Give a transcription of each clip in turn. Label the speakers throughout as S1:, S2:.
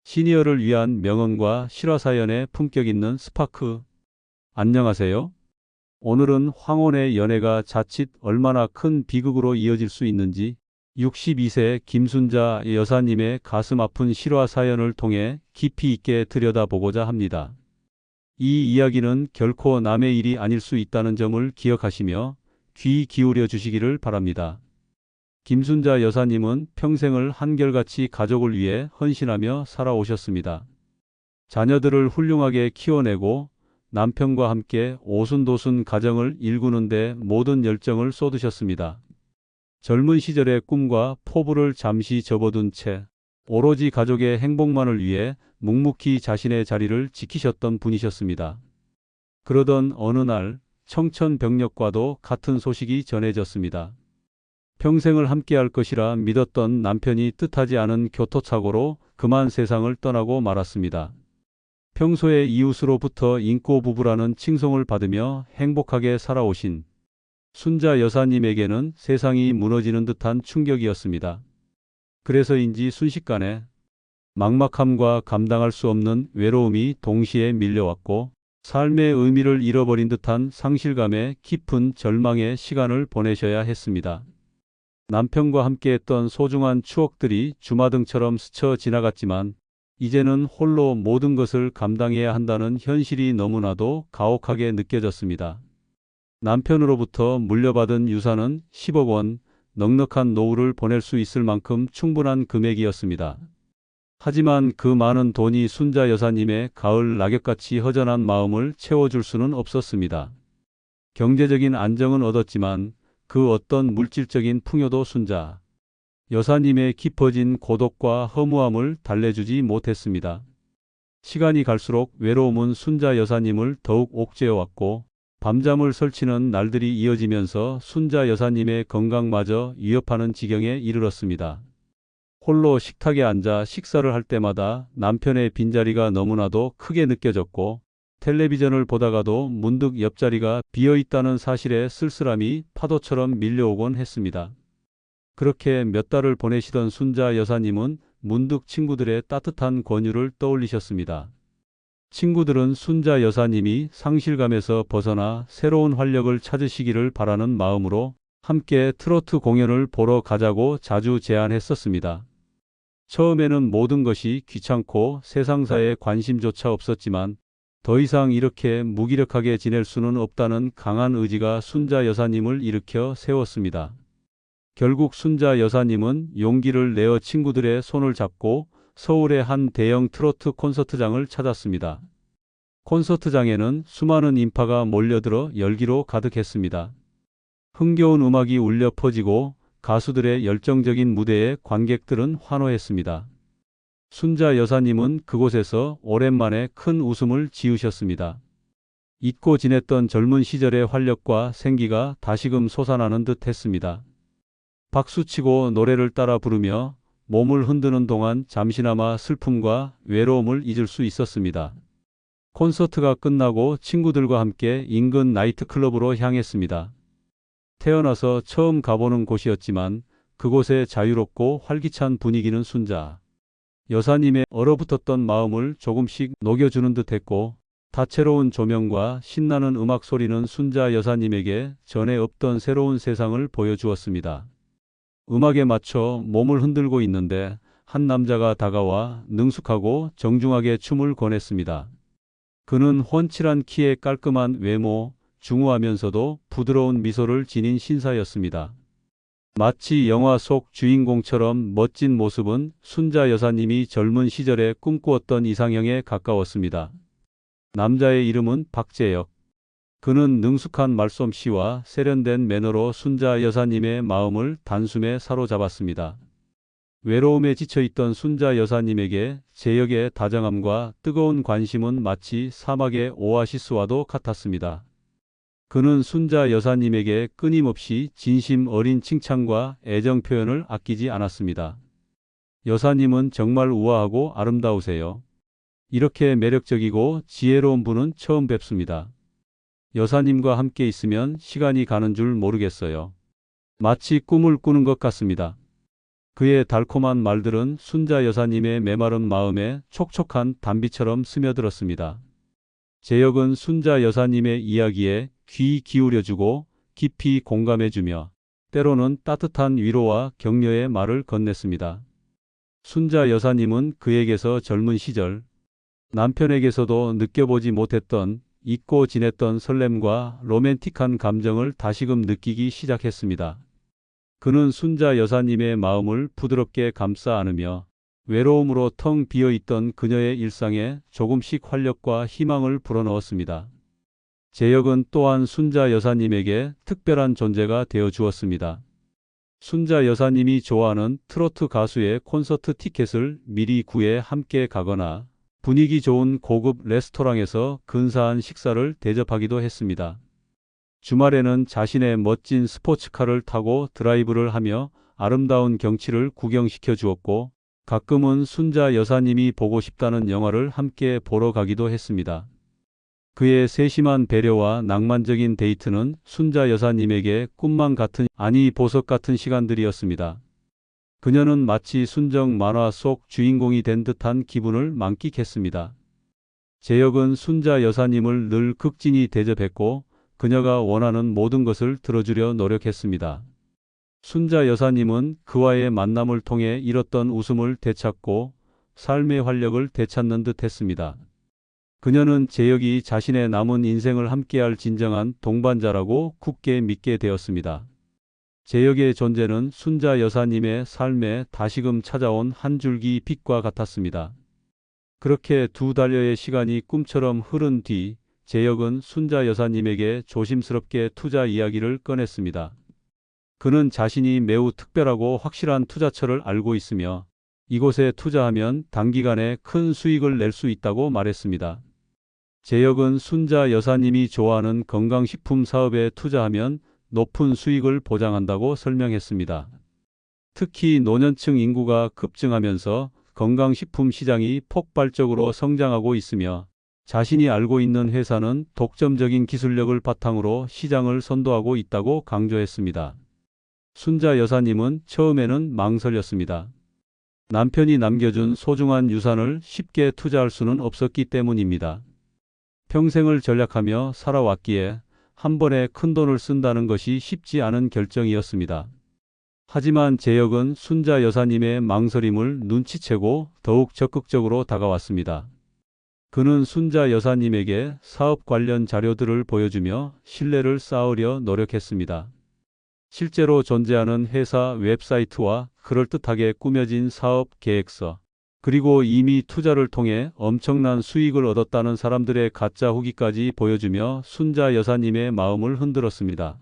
S1: 시니어를 위한 명언과 실화사연의 품격 있는 스파크. 안녕하세요. 오늘은 황혼의 연애가 자칫 얼마나 큰 비극으로 이어질 수 있는지 62세 김순자 여사님의 가슴 아픈 실화 사연을 통해 깊이 있게 들여다보고자 합니다. 이 이야기는 결코 남의 일이 아닐 수 있다는 점을 기억하시며 귀 기울여 주시기를 바랍니다. 김순자 여사님은 평생을 한결같이 가족을 위해 헌신하며 살아오셨습니다. 자녀들을 훌륭하게 키워내고 남편과 함께 오순도순 가정을 일구는 데 모든 열정을 쏟으셨습니다. 젊은 시절의 꿈과 포부를 잠시 접어둔 채 오로지 가족의 행복만을 위해 묵묵히 자신의 자리를 지키셨던 분이셨습니다. 그러던 어느 날 청천벽력과도 같은 소식이 전해졌습니다. 평생을 함께할 것이라 믿었던 남편이 뜻하지 않은 교통사고로 그만 세상을 떠나고 말았습니다. 평소에 이웃으로부터 인고 부부라는 칭송을 받으며 행복하게 살아오신 순자 여사님에게는 세상이 무너지는 듯한 충격이었습니다. 그래서인지 순식간에 막막함과 감당할 수 없는 외로움이 동시에 밀려왔고 삶의 의미를 잃어버린 듯한 상실감에 깊은 절망의 시간을 보내셔야 했습니다. 남편과 함께했던 소중한 추억들이 주마등처럼 스쳐 지나갔지만 이제는 홀로 모든 것을 감당해야 한다는 현실이 너무나도 가혹하게 느껴졌습니다. 남편으로부터 물려받은 유산은 10억 원, 넉넉한 노후를 보낼 수 있을 만큼 충분한 금액이었습니다. 하지만 그 많은 돈이 순자 여사님의 가을 낙엽같이 허전한 마음을 채워줄 수는 없었습니다. 경제적인 안정은 얻었지만 그 어떤 물질적인 풍요도 순자 여사님의 깊어진 고독과 허무함을 달래주지 못했습니다. 시간이 갈수록 외로움은 순자 여사님을 더욱 옥죄어왔고 밤잠을 설치는 날들이 이어지면서 순자 여사님의 건강마저 위협하는 지경에 이르렀습니다. 홀로 식탁에 앉아 식사를 할 때마다 남편의 빈자리가 너무나도 크게 느껴졌고 텔레비전을 보다가도 문득 옆자리가 비어있다는 사실에 쓸쓸함이 파도처럼 밀려오곤 했습니다. 그렇게 몇 달을 보내시던 순자 여사님은 문득 친구들의 따뜻한 권유를 떠올리셨습니다. 친구들은 순자 여사님이 상실감에서 벗어나 새로운 활력을 찾으시기를 바라는 마음으로 함께 트로트 공연을 보러 가자고 자주 제안했었습니다. 처음에는 모든 것이 귀찮고 세상사에 관심조차 없었지만 더 이상 이렇게 무기력하게 지낼 수는 없다는 강한 의지가 순자 여사님을 일으켜 세웠습니다. 결국 순자 여사님은 용기를 내어 친구들의 손을 잡고 서울의 한 대형 트로트 콘서트장을 찾았습니다. 콘서트장에는 수많은 인파가 몰려들어 열기로 가득했습니다. 흥겨운 음악이 울려 퍼지고 가수들의 열정적인 무대에 관객들은 환호했습니다. 순자 여사님은 그곳에서 오랜만에 큰 웃음을 지으셨습니다. 잊고 지냈던 젊은 시절의 활력과 생기가 다시금 솟아나는 듯 했습니다. 박수치고 노래를 따라 부르며 몸을 흔드는 동안 잠시나마 슬픔과 외로움을 잊을 수 있었습니다. 콘서트가 끝나고 친구들과 함께 인근 나이트클럽으로 향했습니다. 태어나서 처음 가보는 곳이었지만 그곳의 자유롭고 활기찬 분위기는 순자 여사님의 얼어붙었던 마음을 조금씩 녹여주는 듯했고 다채로운 조명과 신나는 음악 소리는 순자 여사님에게 전에 없던 새로운 세상을 보여주었습니다. 음악에 맞춰 몸을 흔들고 있는데 한 남자가 다가와 능숙하고 정중하게 춤을 권했습니다. 그는 훤칠한 키에 깔끔한 외모, 중후하면서도 부드러운 미소를 지닌 신사였습니다. 마치 영화 속 주인공처럼 멋진 모습은 순자 여사님이 젊은 시절에 꿈꾸었던 이상형에 가까웠습니다. 남자의 이름은 박재혁. 그는 능숙한 말솜씨와 세련된 매너로 순자 여사님의 마음을 단숨에 사로잡았습니다. 외로움에 지쳐있던 순자 여사님에게 재혁의 다정함과 뜨거운 관심은 마치 사막의 오아시스와도 같았습니다. 그는 순자 여사님에게 끊임없이 진심 어린 칭찬과 애정 표현을 아끼지 않았습니다. 여사님은 정말 우아하고 아름다우세요. 이렇게 매력적이고 지혜로운 분은 처음 뵙습니다. 여사님과 함께 있으면 시간이 가는 줄 모르겠어요. 마치 꿈을 꾸는 것 같습니다. 그의 달콤한 말들은 순자 여사님의 메마른 마음에 촉촉한 단비처럼 스며들었습니다. 제역은 순자 여사님의 이야기에 귀 기울여주고 깊이 공감해주며 때로는 따뜻한 위로와 격려의 말을 건넸습니다. 순자 여사님은 그에게서 젊은 시절 남편에게서도 느껴보지 못했던 잊고 지냈던 설렘과 로맨틱한 감정을 다시금 느끼기 시작했습니다. 그는 순자 여사님의 마음을 부드럽게 감싸 안으며 외로움으로 텅 비어있던 그녀의 일상에 조금씩 활력과 희망을 불어넣었습니다. 제역은 또한 순자 여사님에게 특별한 존재가 되어 주었습니다. 순자 여사님이 좋아하는 트로트 가수의 콘서트 티켓을 미리 구해 함께 가거나 분위기 좋은 고급 레스토랑에서 근사한 식사를 대접하기도 했습니다. 주말에는 자신의 멋진 스포츠카를 타고 드라이브를 하며 아름다운 경치를 구경시켜 주었고, 가끔은 순자 여사님이 보고 싶다는 영화를 함께 보러 가기도 했습니다. 그의 세심한 배려와 낭만적인 데이트는 순자 여사님에게 꿈만 같은, 아니 보석 같은 시간들이었습니다. 그녀는 마치 순정 만화 속 주인공이 된 듯한 기분을 만끽했습니다. 제역은 순자 여사님을 늘 극진히 대접했고 그녀가 원하는 모든 것을 들어주려 노력했습니다. 순자 여사님은 그와의 만남을 통해 잃었던 웃음을 되찾고 삶의 활력을 되찾는 듯 했습니다. 그녀는 제역이 자신의 남은 인생을 함께할 진정한 동반자라고 굳게 믿게 되었습니다. 제역의 존재는 순자 여사님의 삶에 다시금 찾아온 한 줄기 빛과 같았습니다. 그렇게 두 달여의 시간이 꿈처럼 흐른 뒤 제역은 순자 여사님에게 조심스럽게 투자 이야기를 꺼냈습니다. 그는 자신이 매우 특별하고 확실한 투자처를 알고 있으며 이곳에 투자하면 단기간에 큰 수익을 낼 수 있다고 말했습니다. 제역은 순자 여사님이 좋아하는 건강식품 사업에 투자하면 높은 수익을 보장한다고 설명했습니다. 특히 노년층 인구가 급증하면서 건강식품 시장이 폭발적으로 성장하고 있으며 자신이 알고 있는 회사는 독점적인 기술력을 바탕으로 시장을 선도하고 있다고 강조했습니다. 순자 여사님은 처음에는 망설였습니다. 남편이 남겨준 소중한 유산을 쉽게 투자할 수는 없었기 때문입니다. 평생을 전략하며 살아왔기에 한 번에 큰 돈을 쓴다는 것이 쉽지 않은 결정이었습니다. 하지만 제역은 순자 여사님의 망설임을 눈치채고 더욱 적극적으로 다가왔습니다. 그는 순자 여사님에게 사업 관련 자료들을 보여주며 신뢰를 쌓으려 노력했습니다. 실제로 존재하는 회사 웹사이트와 그럴듯하게 꾸며진 사업 계획서, 그리고 이미 투자를 통해 엄청난 수익을 얻었다는 사람들의 가짜 후기까지 보여주며 순자 여사님의 마음을 흔들었습니다.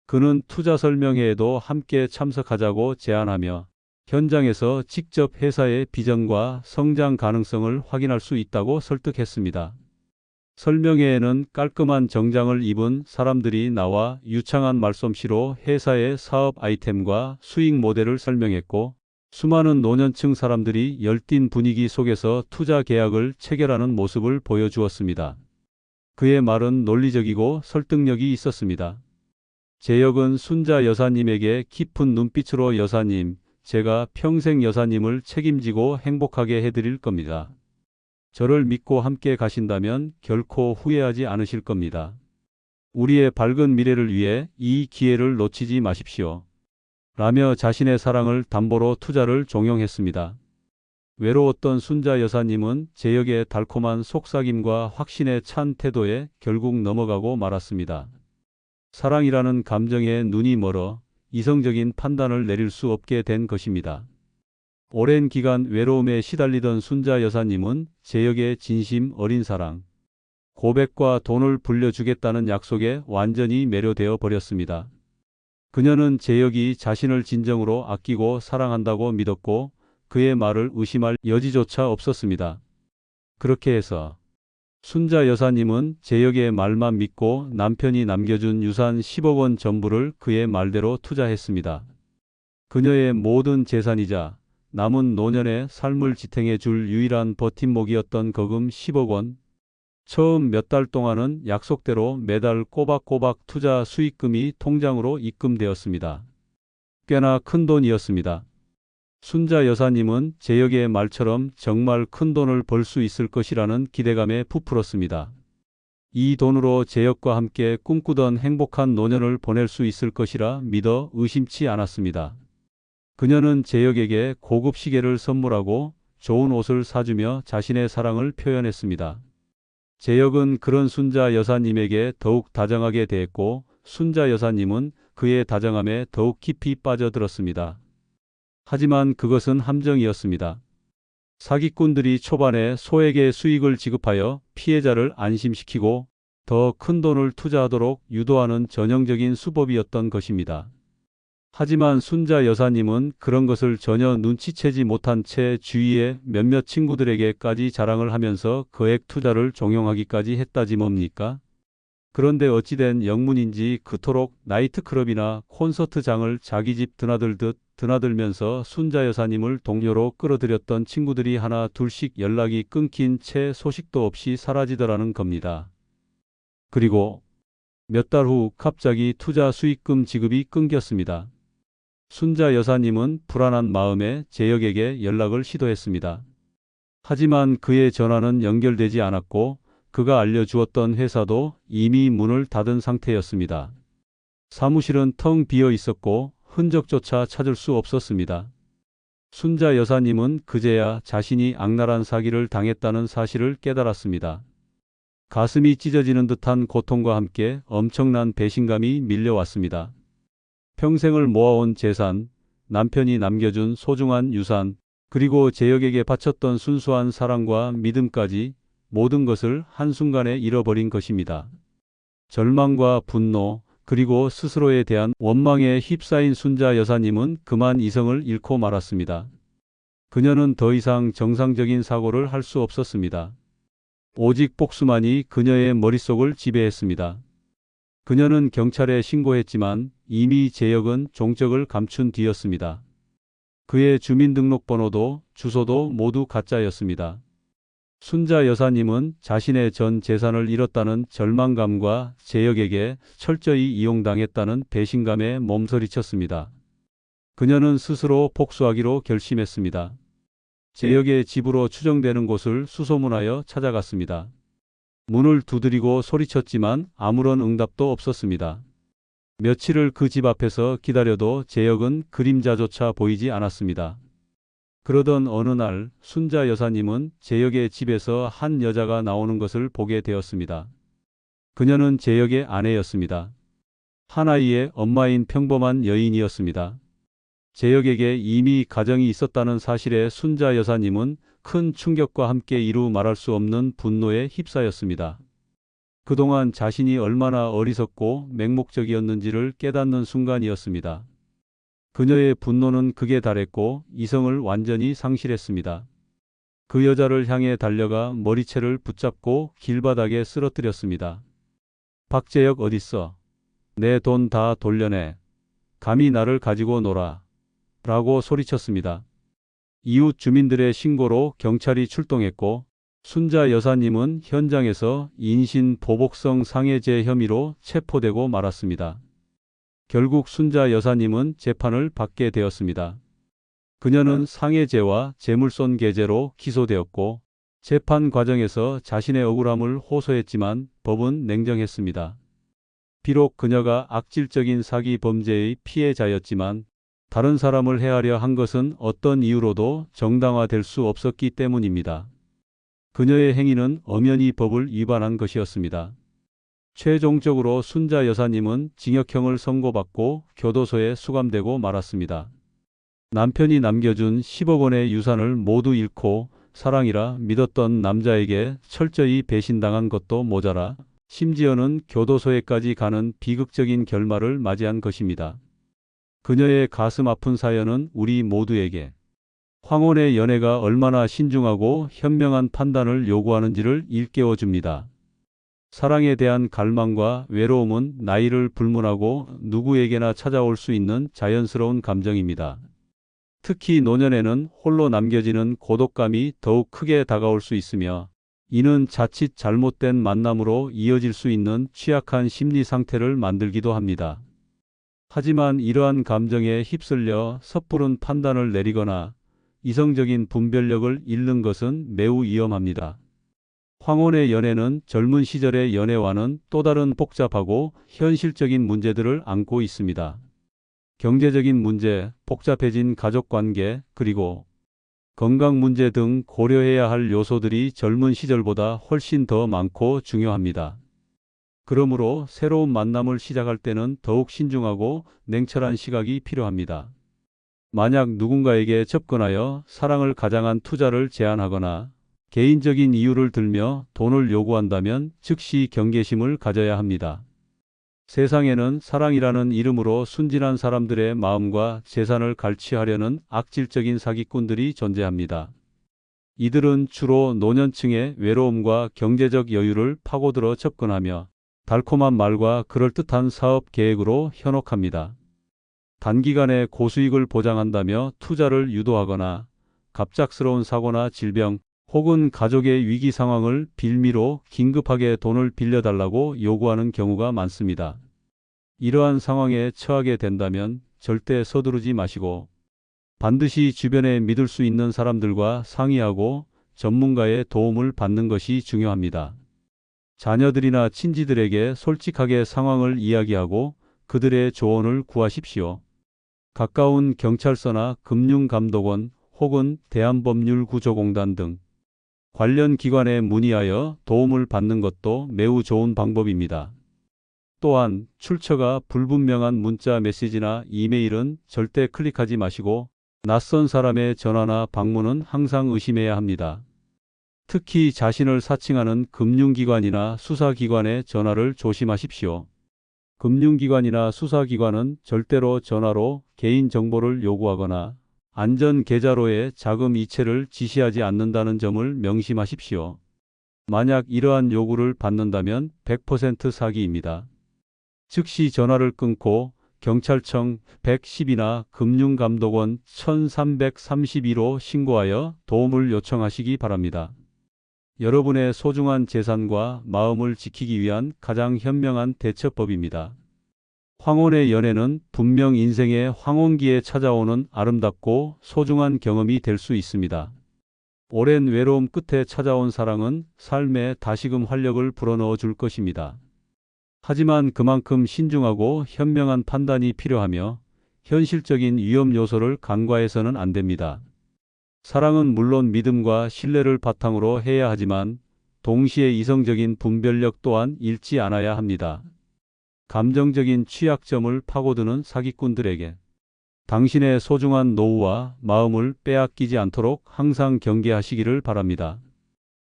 S1: 그는 투자 설명회에도 함께 참석하자고 제안하며 현장에서 직접 회사의 비전과 성장 가능성을 확인할 수 있다고 설득했습니다. 설명회에는 깔끔한 정장을 입은 사람들이 나와 유창한 말솜씨로 회사의 사업 아이템과 수익 모델을 설명했고, 수많은 노년층 사람들이 열띤 분위기 속에서 투자 계약을 체결하는 모습을 보여주었습니다. 그의 말은 논리적이고 설득력이 있었습니다. 제역은 순자 여사님에게 깊은 눈빛으로 여사님, 제가 평생 여사님을 책임지고 행복하게 해드릴 겁니다. 저를 믿고 함께 가신다면 결코 후회하지 않으실 겁니다. 우리의 밝은 미래를 위해 이 기회를 놓치지 마십시오. 라며 자신의 사랑을 담보로 투자를 종용했습니다. 외로웠던 순자 여사님은 제역의 달콤한 속삭임과 확신에 찬 태도에 결국 넘어가고 말았습니다. 사랑이라는 감정에 눈이 멀어 이성적인 판단을 내릴 수 없게 된 것입니다. 오랜 기간 외로움에 시달리던 순자 여사님은 제역의 진심 어린 사랑, 고백과 돈을 불려주겠다는 약속에 완전히 매료되어 버렸습니다. 그녀는 제역이 자신을 진정으로 아끼고 사랑한다고 믿었고 그의 말을 의심할 여지조차 없었습니다. 그렇게 해서 순자 여사님은 제역의 말만 믿고 남편이 남겨준 유산 10억 원 전부를 그의 말대로 투자했습니다. 그녀의 모든 재산이자 남은 노년의 삶을 지탱해 줄 유일한 버팀목이었던 거금 10억 원. 처음 몇 달 동안은 약속대로 매달 꼬박꼬박 투자 수익금이 통장으로 입금되었습니다. 꽤나 큰 돈이었습니다. 순자 여사님은 제역의 말처럼 정말 큰 돈을 벌 수 있을 것이라는 기대감에 부풀었습니다. 이 돈으로 제역과 함께 꿈꾸던 행복한 노년을 보낼 수 있을 것이라 믿어 의심치 않았습니다. 그녀는 제역에게 고급 시계를 선물하고 좋은 옷을 사주며 자신의 사랑을 표현했습니다. 제역은 그런 순자 여사님에게 더욱 다정하게 대했고 순자 여사님은 그의 다정함에 더욱 깊이 빠져들었습니다. 하지만 그것은 함정이었습니다. 사기꾼들이 초반에 소액의 수익을 지급하여 피해자를 안심시키고 더 큰 돈을 투자하도록 유도하는 전형적인 수법이었던 것입니다. 하지만 순자 여사님은 그런 것을 전혀 눈치채지 못한 채 주위의 몇몇 친구들에게까지 자랑을 하면서 거액 투자를 종용하기까지 했다지 뭡니까? 그런데 어찌된 영문인지 그토록 나이트클럽이나 콘서트장을 자기 집 드나들듯 드나들면서 순자 여사님을 동료로 끌어들였던 친구들이 하나 둘씩 연락이 끊긴 채 소식도 없이 사라지더라는 겁니다. 그리고 몇 달 후 갑자기 투자 수익금 지급이 끊겼습니다. 순자 여사님은 불안한 마음에 제역에게 연락을 시도했습니다. 하지만 그의 전화는 연결되지 않았고 그가 알려주었던 회사도 이미 문을 닫은 상태였습니다. 사무실은 텅 비어 있었고 흔적조차 찾을 수 없었습니다. 순자 여사님은 그제야 자신이 악랄한 사기를 당했다는 사실을 깨달았습니다. 가슴이 찢어지는 듯한 고통과 함께 엄청난 배신감이 밀려왔습니다. 평생을 모아온 재산, 남편이 남겨준 소중한 유산, 그리고 제역에게 바쳤던 순수한 사랑과 믿음까지 모든 것을 한순간에 잃어버린 것입니다. 절망과 분노, 그리고 스스로에 대한 원망에 휩싸인 순자 여사님은 그만 이성을 잃고 말았습니다. 그녀는 더 이상 정상적인 사고를 할 수 없었습니다. 오직 복수만이 그녀의 머릿속을 지배했습니다. 그녀는 경찰에 신고했지만 이미 제역은 종적을 감춘 뒤였습니다. 그의 주민등록번호도 주소도 모두 가짜였습니다. 순자 여사님은 자신의 전 재산을 잃었다는 절망감과 제역에게 철저히 이용당했다는 배신감에 몸서리쳤습니다. 그녀는 스스로 복수하기로 결심했습니다. 제역의 집으로 추정되는 곳을 수소문하여 찾아갔습니다. 문을 두드리고 소리쳤지만 아무런 응답도 없었습니다. 며칠을 그 집 앞에서 기다려도 제역은 그림자조차 보이지 않았습니다. 그러던 어느 날 순자 여사님은 제역의 집에서 한 여자가 나오는 것을 보게 되었습니다. 그녀는 제역의 아내였습니다. 한 아이의 엄마인 평범한 여인이었습니다. 제역에게 이미 가정이 있었다는 사실에 순자 여사님은 큰 충격과 함께 이루 말할 수 없는 분노에 휩싸였습니다. 그동안 자신이 얼마나 어리석고 맹목적이었는지를 깨닫는 순간이었습니다. 그녀의 분노는 극에 달했고 이성을 완전히 상실했습니다. 그 여자를 향해 달려가 머리채를 붙잡고 길바닥에 쓰러뜨렸습니다. 박제역 어딨어? 내 돈 다 돌려내. 감히 나를 가지고 놀아. 라고 소리쳤습니다. 이웃 주민들의 신고로 경찰이 출동했고 순자 여사님은 현장에서 인신 보복성 상해죄 혐의로 체포되고 말았습니다. 결국 순자 여사님은 재판을 받게 되었습니다. 그녀는 상해죄와 재물손괴죄로 기소되었고 재판 과정에서 자신의 억울함을 호소했지만 법은 냉정했습니다. 비록 그녀가 악질적인 사기 범죄의 피해자였지만 다른 사람을 해하려 한 것은 어떤 이유로도 정당화될 수 없었기 때문입니다. 그녀의 행위는 엄연히 법을 위반한 것이었습니다. 최종적으로 순자 여사님은 징역형을 선고받고 교도소에 수감되고 말았습니다. 남편이 남겨준 10억 원의 유산을 모두 잃고 사랑이라 믿었던 남자에게 철저히 배신당한 것도 모자라 심지어는 교도소에까지 가는 비극적인 결말을 맞이한 것입니다. 그녀의 가슴 아픈 사연은 우리 모두에게 황혼의 연애가 얼마나 신중하고 현명한 판단을 요구하는지를 일깨워 줍니다. 사랑에 대한 갈망과 외로움은 나이를 불문하고 누구에게나 찾아올 수 있는 자연스러운 감정입니다. 특히 노년에는 홀로 남겨지는 고독감이 더욱 크게 다가올 수 있으며 이는 자칫 잘못된 만남으로 이어질 수 있는 취약한 심리 상태를 만들기도 합니다. 하지만 이러한 감정에 휩쓸려 섣부른 판단을 내리거나 이성적인 분별력을 잃는 것은 매우 위험합니다. 황혼의 연애는 젊은 시절의 연애와는 또 다른 복잡하고 현실적인 문제들을 안고 있습니다. 경제적인 문제, 복잡해진 가족관계, 그리고 건강 문제 등 고려해야 할 요소들이 젊은 시절보다 훨씬 더 많고 중요합니다. 그러므로 새로운 만남을 시작할 때는 더욱 신중하고 냉철한 시각이 필요합니다. 만약 누군가에게 접근하여 사랑을 가장한 투자를 제안하거나 개인적인 이유를 들며 돈을 요구한다면 즉시 경계심을 가져야 합니다. 세상에는 사랑이라는 이름으로 순진한 사람들의 마음과 재산을 갈취하려는 악질적인 사기꾼들이 존재합니다. 이들은 주로 노년층의 외로움과 경제적 여유를 파고들어 접근하며 달콤한 말과 그럴듯한 사업 계획으로 현혹합니다. 단기간에 고수익을 보장한다며 투자를 유도하거나 갑작스러운 사고나 질병 혹은 가족의 위기 상황을 빌미로 긴급하게 돈을 빌려달라고 요구하는 경우가 많습니다. 이러한 상황에 처하게 된다면 절대 서두르지 마시고 반드시 주변에 믿을 수 있는 사람들과 상의하고 전문가의 도움을 받는 것이 중요합니다. 자녀들이나 친지들에게 솔직하게 상황을 이야기하고 그들의 조언을 구하십시오. 가까운 경찰서나 금융감독원 혹은 대한법률구조공단 등 관련 기관에 문의하여 도움을 받는 것도 매우 좋은 방법입니다. 또한 출처가 불분명한 문자 메시지나 이메일은 절대 클릭하지 마시고 낯선 사람의 전화나 방문은 항상 의심해야 합니다. 특히 자신을 사칭하는 금융기관이나 수사기관의 전화를 조심하십시오. 금융기관이나 수사기관은 절대로 전화로 개인정보를 요구하거나 안전계좌로의 자금 이체를 지시하지 않는다는 점을 명심하십시오. 만약 이러한 요구를 받는다면 100% 사기입니다. 즉시 전화를 끊고 경찰청 110이나 금융감독원 1332로 신고하여 도움을 요청하시기 바랍니다. 여러분의 소중한 재산과 마음을 지키기 위한 가장 현명한 대처법입니다. 황혼의 연애는 분명 인생의 황혼기에 찾아오는 아름답고 소중한 경험이 될 수 있습니다. 오랜 외로움 끝에 찾아온 사랑은 삶에 다시금 활력을 불어넣어 줄 것입니다. 하지만 그만큼 신중하고 현명한 판단이 필요하며 현실적인 위험 요소를 간과해서는 안 됩니다. 사랑은 물론 믿음과 신뢰를 바탕으로 해야 하지만 동시에 이성적인 분별력 또한 잃지 않아야 합니다. 감정적인 취약점을 파고드는 사기꾼들에게 당신의 소중한 노후와 마음을 빼앗기지 않도록 항상 경계하시기를 바랍니다.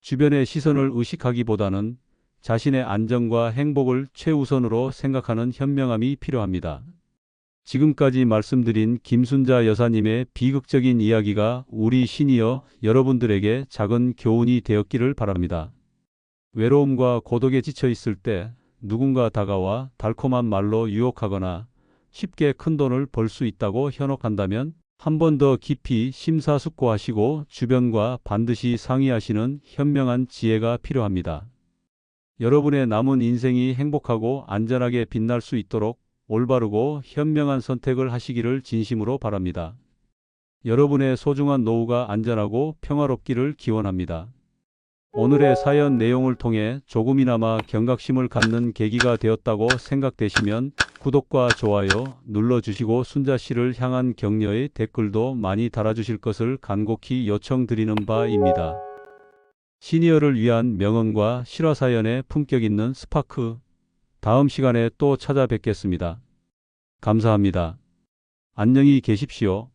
S1: 주변의 시선을 의식하기보다는 자신의 안전과 행복을 최우선으로 생각하는 현명함이 필요합니다. 지금까지 말씀드린 김순자 여사님의 비극적인 이야기가 우리 시니어 여러분들에게 작은 교훈이 되었기를 바랍니다. 외로움과 고독에 지쳐 있을 때 누군가 다가와 달콤한 말로 유혹하거나 쉽게 큰 돈을 벌 수 있다고 현혹한다면 한 번 더 깊이 심사숙고하시고 주변과 반드시 상의하시는 현명한 지혜가 필요합니다. 여러분의 남은 인생이 행복하고 안전하게 빛날 수 있도록 올바르고 현명한 선택을 하시기를 진심으로 바랍니다. 여러분의 소중한 노후가 안전하고 평화롭기를 기원합니다. 오늘의 사연 내용을 통해 조금이나마 경각심을 갖는 계기가 되었다고 생각되시면 구독과 좋아요 눌러주시고 순자 씨를 향한 격려의 댓글도 많이 달아주실 것을 간곡히 요청드리는 바입니다. 시니어를 위한 명언과 실화사연의 품격 있는 스파크. 다음 시간에 또 찾아뵙겠습니다. 감사합니다. 안녕히 계십시오.